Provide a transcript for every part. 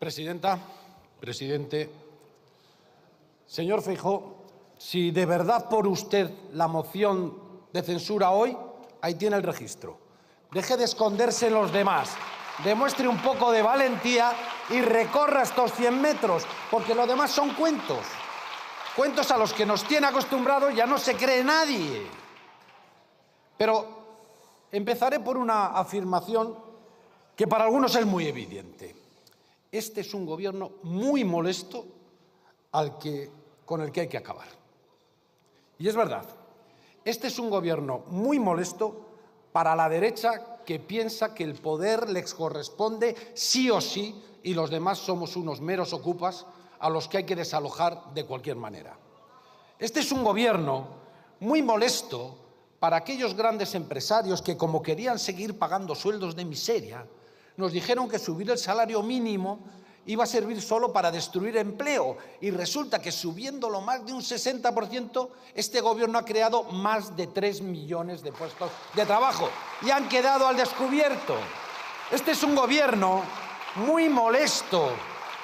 Presidenta, presidente, señor Feijóo, si de verdad por usted la moción de censura hoy, ahí tiene el registro. Deje de esconderse en los demás, demuestre un poco de valentía y recorra estos 100 metros, porque lo demás son cuentos. Cuentos a los que nos tiene acostumbrados, ya no se cree nadie. Pero empezaré por una afirmación que para algunos es muy evidente. Este es un gobierno muy molesto con el que hay que acabar. Y es verdad, este es un gobierno muy molesto para la derecha que piensa que el poder les corresponde sí o sí y los demás somos unos meros ocupas a los que hay que desalojar de cualquier manera. Este es un gobierno muy molesto para aquellos grandes empresarios que, como querían seguir pagando sueldos de miseria, nos dijeron que subir el salario mínimo iba a servir solo para destruir empleo y resulta que subiéndolo más de un 60%, este gobierno ha creado más de 3 millones de puestos de trabajo y han quedado al descubierto. Este es un gobierno muy molesto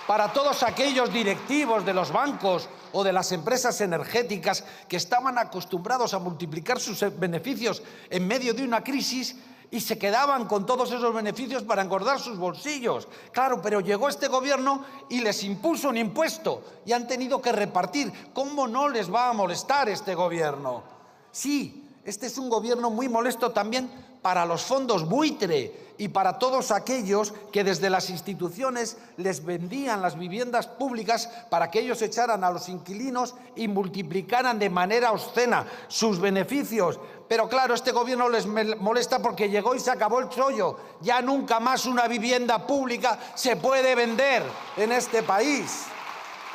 para todos aquellos directivos de los bancos o de las empresas energéticas que estaban acostumbrados a multiplicar sus beneficios en medio de una crisis y se quedaban con todos esos beneficios para engordar sus bolsillos. Claro, pero llegó este gobierno y les impuso un impuesto y han tenido que repartir. ¿Cómo no les va a molestar este gobierno? Sí, este es un gobierno muy molesto también para los fondos buitre y para todos aquellos que desde las instituciones les vendían las viviendas públicas para que ellos echaran a los inquilinos y multiplicaran de manera obscena sus beneficios. Pero claro, este gobierno les molesta porque llegó y se acabó el chollo. Ya nunca más una vivienda pública se puede vender en este país.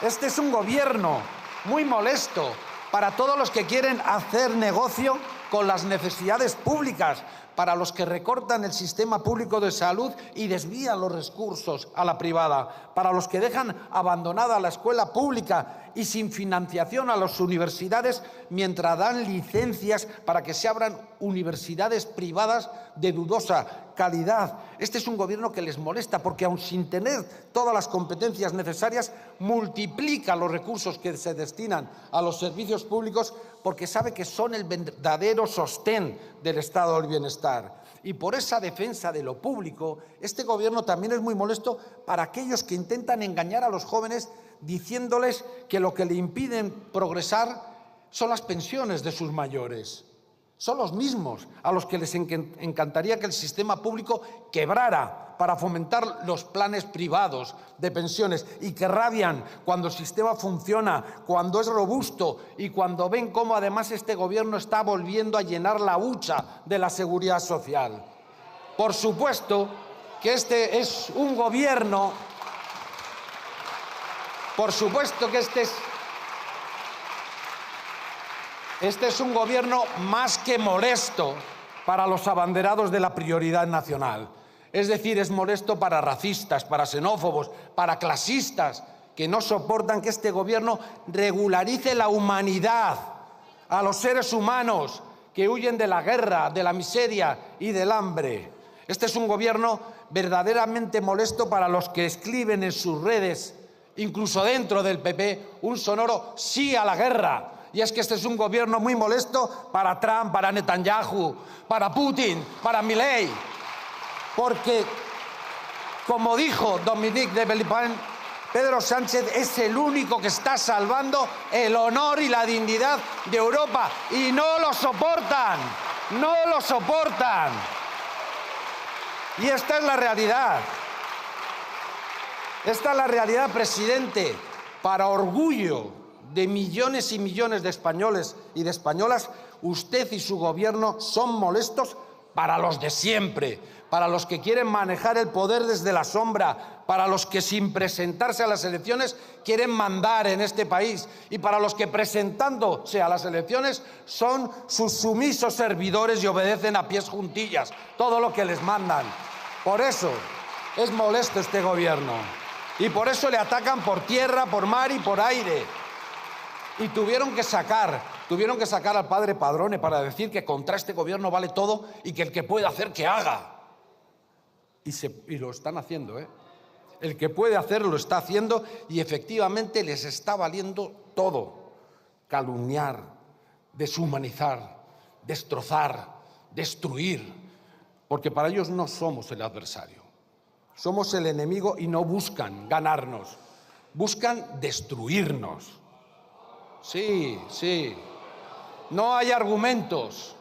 Este es un gobierno muy molesto para todos los que quieren hacer negocio con las necesidades públicas, para los que recortan el sistema público de salud y desvían los recursos a la privada, para los que dejan abandonada la escuela pública y sin financiación a las universidades mientras dan licencias para que se abran universidades privadas de dudosa calidad. Este es un gobierno que les molesta porque, aun sin tener todas las competencias necesarias, multiplica los recursos que se destinan a los servicios públicos porque sabe que son el verdadero sostén del estado del bienestar. Y por esa defensa de lo público, este gobierno también es muy molesto para aquellos que intentan engañar a los jóvenes diciéndoles que lo que le impiden progresar son las pensiones de sus mayores. Son los mismos a los que les encantaría que el sistema público quebrara para fomentar los planes privados de pensiones y que rabian cuando el sistema funciona, cuando es robusto y cuando ven cómo además este gobierno está volviendo a llenar la hucha de la seguridad social. Por supuesto que este es un gobierno, Este es un gobierno más que molesto para los abanderados de la prioridad nacional. Es decir, es molesto para racistas, para xenófobos, para clasistas, que no soportan que este gobierno regularice la humanidad, a los seres humanos que huyen de la guerra, de la miseria y del hambre. Este es un gobierno verdaderamente molesto para los que escriben en sus redes, incluso dentro del PP, un sonoro sí a la guerra. Y es que este es un gobierno muy molesto para Trump, para Netanyahu, para Putin, para Milei. Porque, como dijo Dominique de Villepin, Pedro Sánchez es el único que está salvando el honor y la dignidad de Europa. Y no lo soportan, no lo soportan. Y esta es la realidad. Esta es la realidad, presidente. Para orgullo de millones y millones de españoles y de españolas, usted y su gobierno son molestos para los de siempre, para los que quieren manejar el poder desde la sombra, para los que sin presentarse a las elecciones quieren mandar en este país y para los que presentándose a las elecciones son sus sumisos servidores y obedecen a pies juntillas todo lo que les mandan. Por eso es molesto este gobierno y por eso le atacan por tierra, por mar y por aire. Y tuvieron que sacar al padre Padrone para decir que contra este gobierno vale todo y que el que pueda hacer, que haga. Y lo están haciendo, ¿eh? El que puede hacerlo lo está haciendo y efectivamente les está valiendo todo. Calumniar, deshumanizar, destrozar, destruir, porque para ellos no somos el adversario. Somos el enemigo y no buscan ganarnos, buscan destruirnos. Sí, sí. No hay argumentos,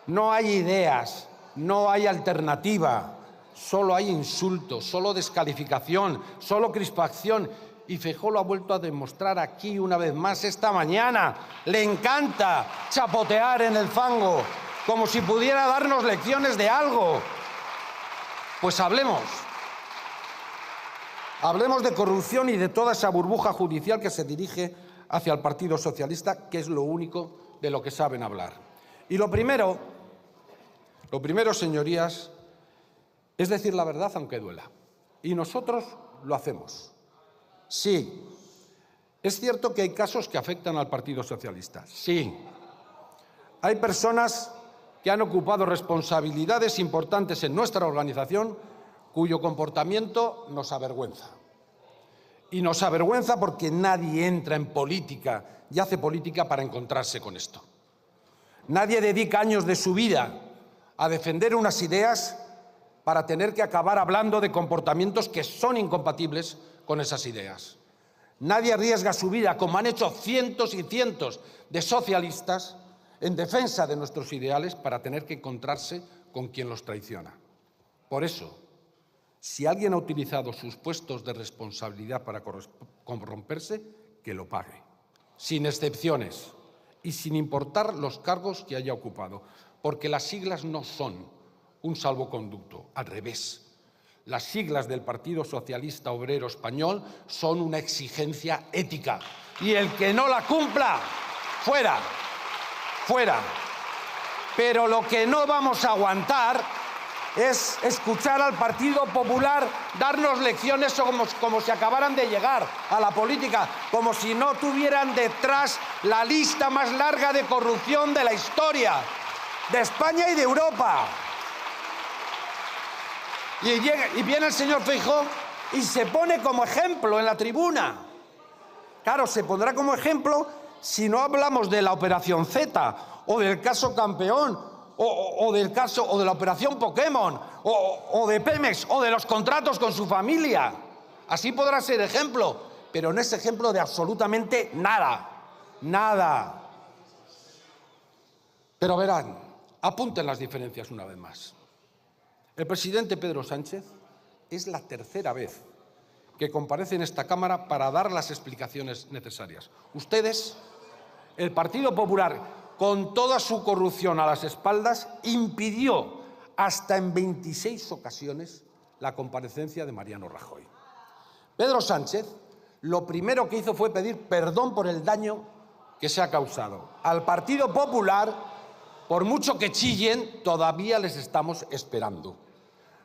no hay ideas, no hay alternativa, solo hay insultos, solo descalificación, solo crispación. Y Feijóo lo ha vuelto a demostrar aquí una vez más esta mañana. Le encanta chapotear en el fango, como si pudiera darnos lecciones de algo. Pues hablemos. Hablemos de corrupción y de toda esa burbuja judicial que se dirige hacia el Partido Socialista, que es lo único de lo que saben hablar. Y lo primero, señorías, es decir la verdad aunque duela. Y nosotros lo hacemos. Sí, es cierto que hay casos que afectan al Partido Socialista. Sí, hay personas que han ocupado responsabilidades importantes en nuestra organización cuyo comportamiento nos avergüenza. Y nos avergüenza porque nadie entra en política y hace política para encontrarse con esto. Nadie dedica años de su vida a defender unas ideas para tener que acabar hablando de comportamientos que son incompatibles con esas ideas. Nadie arriesga su vida, como han hecho cientos y cientos de socialistas, en defensa de nuestros ideales para tener que encontrarse con quien los traiciona. Por eso, si alguien ha utilizado sus puestos de responsabilidad para corromperse, que lo pague, sin excepciones y sin importar los cargos que haya ocupado, porque las siglas no son un salvoconducto, al revés. Las siglas del Partido Socialista Obrero Español son una exigencia ética y el que no la cumpla, fuera, fuera. Pero lo que no vamos a aguantar es escuchar al Partido Popular darnos lecciones como si acabaran de llegar a la política, como si no tuvieran detrás la lista más larga de corrupción de la historia, de España y de Europa. Y viene el señor Feijóo y se pone como ejemplo en la tribuna. Claro, se pondrá como ejemplo si no hablamos de la Operación Z o del caso Campeón o de la Operación Pokémon o de Pemex o de los contratos con su familia. Así podrá ser ejemplo, pero no es ejemplo de absolutamente nada. Nada. Pero verán, apunten las diferencias una vez más. El presidente Pedro Sánchez es la tercera vez que comparece en esta Cámara para dar las explicaciones necesarias. Ustedes, el Partido Popular, con toda su corrupción a las espaldas, impidió hasta en 26 ocasiones la comparecencia de Mariano Rajoy. Pedro Sánchez lo primero que hizo fue pedir perdón por el daño que se ha causado. Al Partido Popular, por mucho que chillen, todavía les estamos esperando.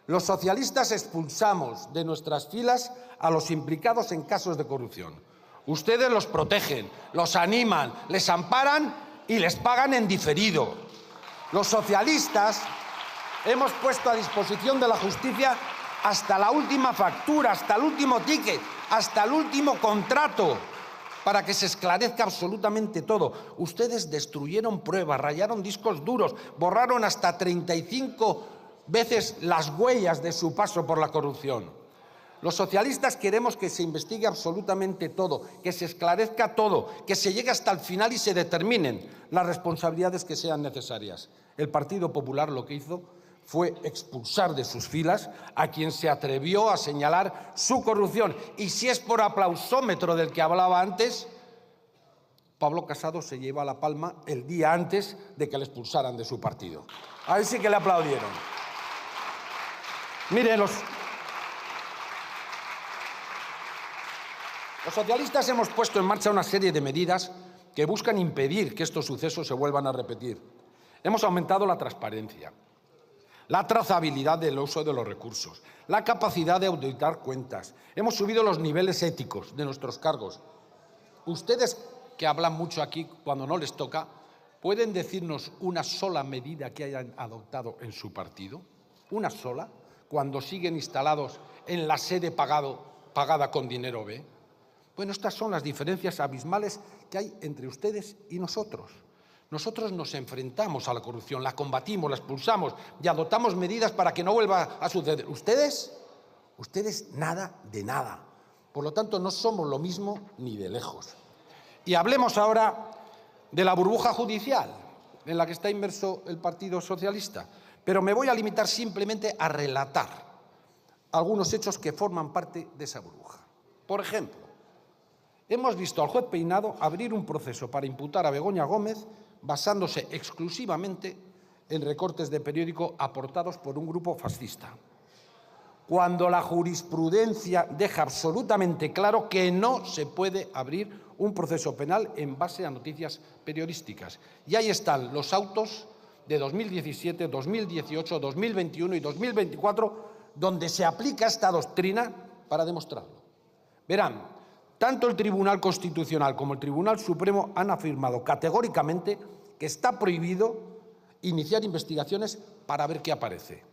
Los socialistas expulsamos de nuestras filas a los implicados en casos de corrupción. Ustedes los protegen, los animan, les amparan y les pagan en diferido. Los socialistas hemos puesto a disposición de la justicia hasta la última factura, hasta el último ticket, hasta el último contrato, para que se esclarezca absolutamente todo. Ustedes destruyeron pruebas, rayaron discos duros, borraron hasta 35 veces las huellas de su paso por la corrupción. Los socialistas queremos que se investigue absolutamente todo, que se esclarezca todo, que se llegue hasta el final y se determinen las responsabilidades que sean necesarias. El Partido Popular lo que hizo fue expulsar de sus filas a quien se atrevió a señalar su corrupción. Y si es por aplausómetro del que hablaba antes, Pablo Casado se lleva la palma el día antes de que le expulsaran de su partido. Ahí sí que le aplaudieron. Miren, los socialistas hemos puesto en marcha una serie de medidas que buscan impedir que estos sucesos se vuelvan a repetir. Hemos aumentado la transparencia, la trazabilidad del uso de los recursos, la capacidad de auditar cuentas. Hemos subido los niveles éticos de nuestros cargos. Ustedes, que hablan mucho aquí cuando no les toca, ¿pueden decirnos una sola medida que hayan adoptado en su partido? ¿Una sola? Cuando siguen instalados en la sede pagado pagada con dinero B. Bueno, estas son las diferencias abismales que hay entre ustedes y nosotros. Nosotros nos enfrentamos a la corrupción, la combatimos, la expulsamos y adoptamos medidas para que no vuelva a suceder. Ustedes nada de nada. Por lo tanto, no somos lo mismo ni de lejos. Y hablemos ahora de la burbuja judicial en la que está inmerso el Partido Socialista. Pero me voy a limitar simplemente a relatar algunos hechos que forman parte de esa burbuja. Por ejemplo, hemos visto al juez Peinado abrir un proceso para imputar a Begoña Gómez basándose exclusivamente en recortes de periódico aportados por un grupo fascista, cuando la jurisprudencia deja absolutamente claro que no se puede abrir un proceso penal en base a noticias periodísticas. Y ahí están los autos de 2017, 2018, 2021 y 2024, donde se aplica esta doctrina para demostrarlo. Verán, tanto el Tribunal Constitucional como el Tribunal Supremo han afirmado categóricamente que está prohibido iniciar investigaciones para ver qué aparece.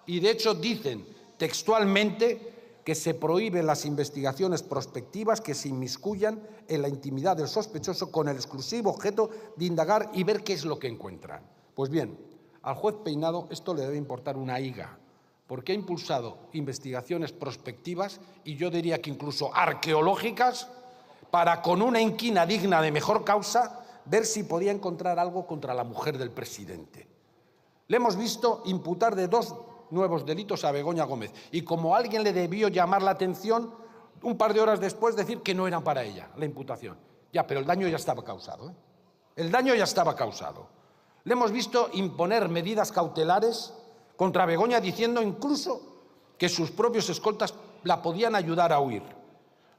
Y, de hecho, dicen textualmente que se prohíben las investigaciones prospectivas que se inmiscuyan en la intimidad del sospechoso con el exclusivo objeto de indagar y ver qué es lo que encuentran. Pues bien, al juez Peinado esto le debe importar una higa, porque ha impulsado investigaciones prospectivas y yo diría que incluso arqueológicas para, con una inquina digna de mejor causa, ver si podía encontrar algo contra la mujer del presidente. Le hemos visto imputar de 2 nuevos delitos a Begoña Gómez y, como alguien le debió llamar la atención, un par de horas después decir que no eran para ella la imputación. Ya, pero el daño ya estaba causado, ¿eh? El daño ya estaba causado. Le hemos visto imponer medidas cautelares contra Begoña diciendo incluso que sus propios escoltas la podían ayudar a huir,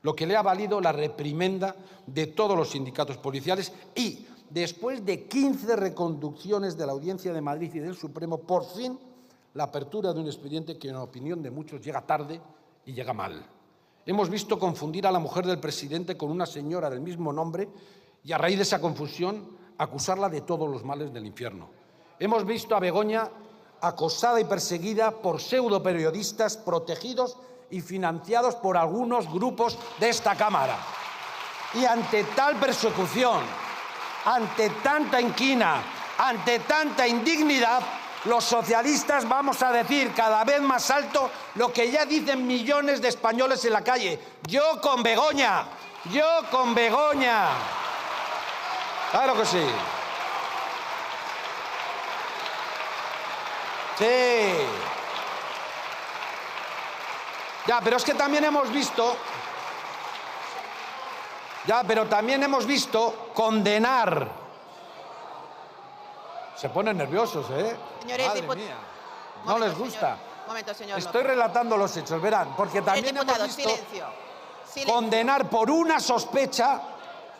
lo que le ha valido la reprimenda de todos los sindicatos policiales y, después de 15 reconducciones de la Audiencia de Madrid y del Supremo, por fin la apertura de un expediente que, en opinión de muchos, llega tarde y llega mal. Hemos visto confundir a la mujer del presidente con una señora del mismo nombre y, a raíz de esa confusión, acusarla de todos los males del infierno. Hemos visto a Begoña acosada y perseguida por pseudoperiodistas protegidos y financiados por algunos grupos de esta Cámara. Y ante tal persecución, ante tanta inquina, ante tanta indignidad, los socialistas vamos a decir cada vez más alto lo que ya dicen millones de españoles en la calle: yo con Begoña, yo con Begoña. Claro que sí. Sí. Ya, pero es que también hemos visto... condenar. Se ponen nerviosos, ¿eh? Señores, Madre mía. No les gusta. Momento, señor Estoy López. relatando los hechos, verán, porque también hemos visto silencio. condenar por una sospecha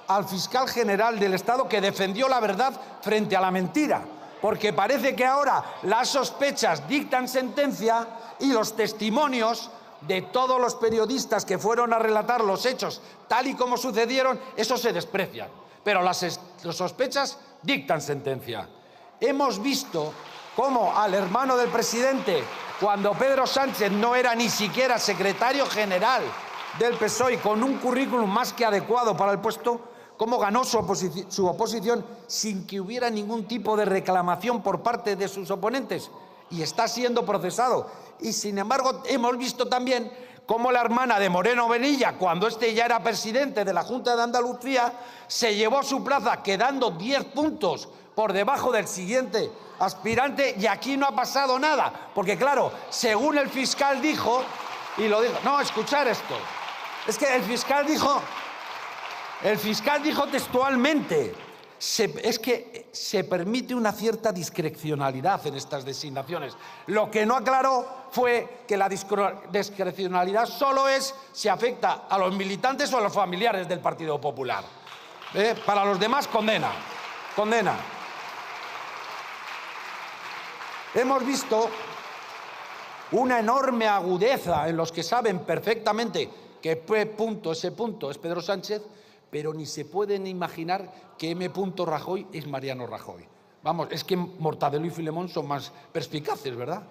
al fiscal general del Estado que defendió la verdad frente a la mentira. Porque parece que ahora las sospechas dictan sentencia y los testimonios de todos los periodistas que fueron a relatar los hechos tal y como sucedieron, eso se desprecian. Pero las sospechas dictan sentencia. Hemos visto cómo al hermano del presidente, cuando Pedro Sánchez no era ni siquiera secretario general del PSOE, con un currículum más que adecuado para el puesto, cómo ganó su oposición sin que hubiera ningún tipo de reclamación por parte de sus oponentes y está siendo procesado. Y, sin embargo, hemos visto también cómo la hermana de Moreno Bonilla, cuando este ya era presidente de la Junta de Andalucía, se llevó su plaza quedando 10 puntos por debajo del siguiente aspirante y aquí no ha pasado nada. Porque, claro, según el fiscal dijo, y lo dijo... No, escuchar esto. Es que el fiscal dijo textualmente, es que se permite una cierta discrecionalidad en estas designaciones. Lo que no aclaró fue que la discrecionalidad solo es si afecta a los militantes o a los familiares del Partido Popular. Para los demás, condena. Condena. Hemos visto una enorme agudeza en los que saben perfectamente que ese punto es Pedro Sánchez, pero ni se pueden imaginar que M. Rajoy es Mariano Rajoy. Vamos, es que Mortadelo y Filemón son más perspicaces, ¿verdad?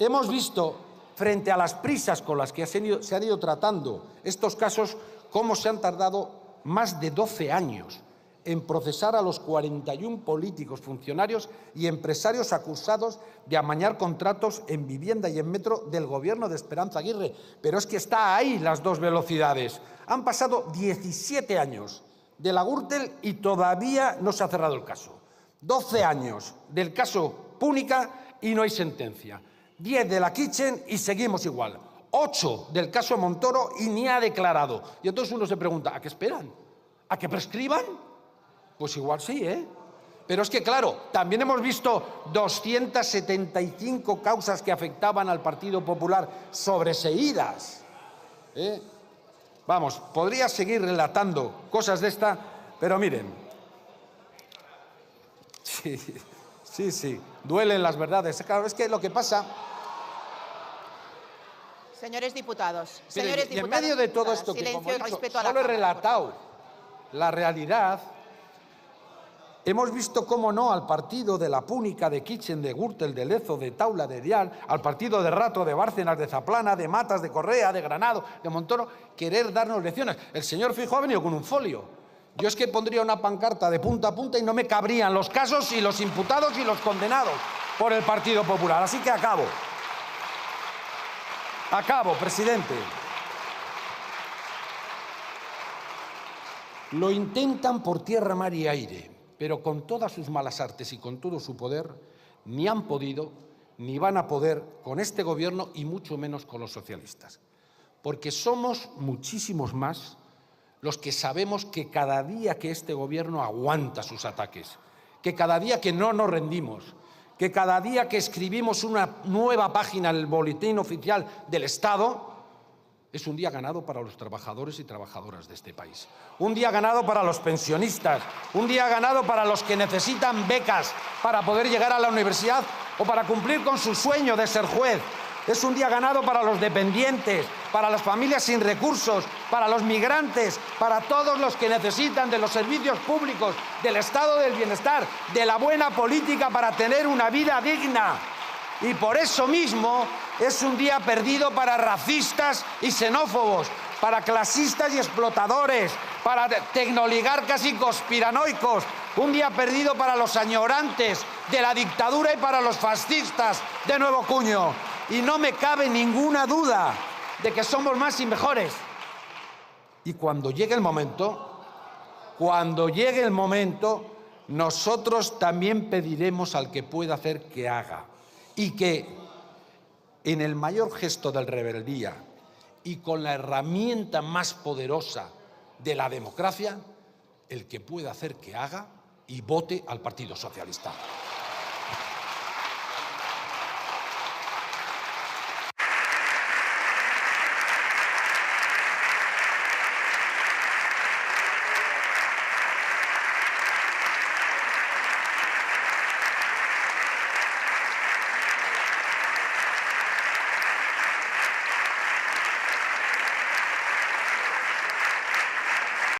Hemos visto frente a las prisas con las que se han ido tratando estos casos, cómo se han tardado más de 12 años en procesar a los 41 políticos, funcionarios y empresarios acusados de amañar contratos en vivienda y en metro del Gobierno de Esperanza Aguirre. Pero es que está ahí las dos velocidades. Han pasado 17 años de la Gürtel y todavía no se ha cerrado el caso. 12 años del caso Púnica y no hay sentencia. 10 de la Kitchen y seguimos igual. 8 del caso Montoro y ni ha declarado. Y entonces uno se pregunta, ¿a qué esperan? ¿A que prescriban? Pues igual sí, ¿eh? Pero es que, claro, también hemos visto 275 causas que afectaban al Partido Popular sobreseídas. Vamos, podría seguir relatando cosas de esta, pero miren. Sí, duelen las verdades. Claro, es que lo que pasa... Señores diputados, Y en medio de todo esto, que como he dicho, solo he relatado la realidad, hemos visto, cómo no, al partido de la Púnica, de Kitchen, de Gürtel, de Lezo, de Taula, de Dial, al partido de Rato, de Bárcenas, de Zaplana, de Matas, de Correa, de Granado, de Montoro, querer darnos lecciones. El señor Feijóo ha venido con un folio. Yo es que pondría una pancarta de punta a punta y no me cabrían los casos y los imputados y los condenados por el Partido Popular. Así que acabo. Acabo, presidente. Lo intentan por tierra, mar y aire, pero con todas sus malas artes y con todo su poder, ni han podido ni van a poder con este Gobierno y mucho menos con los socialistas. Porque somos muchísimos más los que sabemos que cada día que este Gobierno aguanta sus ataques, que cada día que no nos rendimos, que cada día que escribimos una nueva página en el Boletín Oficial del Estado, es un día ganado para los trabajadores y trabajadoras de este país. Un día ganado para los pensionistas, un día ganado para los que necesitan becas para poder llegar a la universidad o para cumplir con su sueño de ser juez. Es un día ganado para los dependientes, para las familias sin recursos, para los migrantes, para todos los que necesitan de los servicios públicos, del estado del bienestar, de la buena política para tener una vida digna. Y por eso mismo es un día perdido para racistas y xenófobos, para clasistas y explotadores, para tecnoligarcas y conspiranoicos. Un día perdido para los añorantes de la dictadura y para los fascistas de nuevo cuño. Y no me cabe ninguna duda de que somos más y mejores. Y cuando llegue el momento, nosotros también pediremos al que pueda hacer que haga. Y que en el mayor gesto de rebeldía y con la herramienta más poderosa de la democracia, el que pueda hacer que haga y vote al Partido Socialista.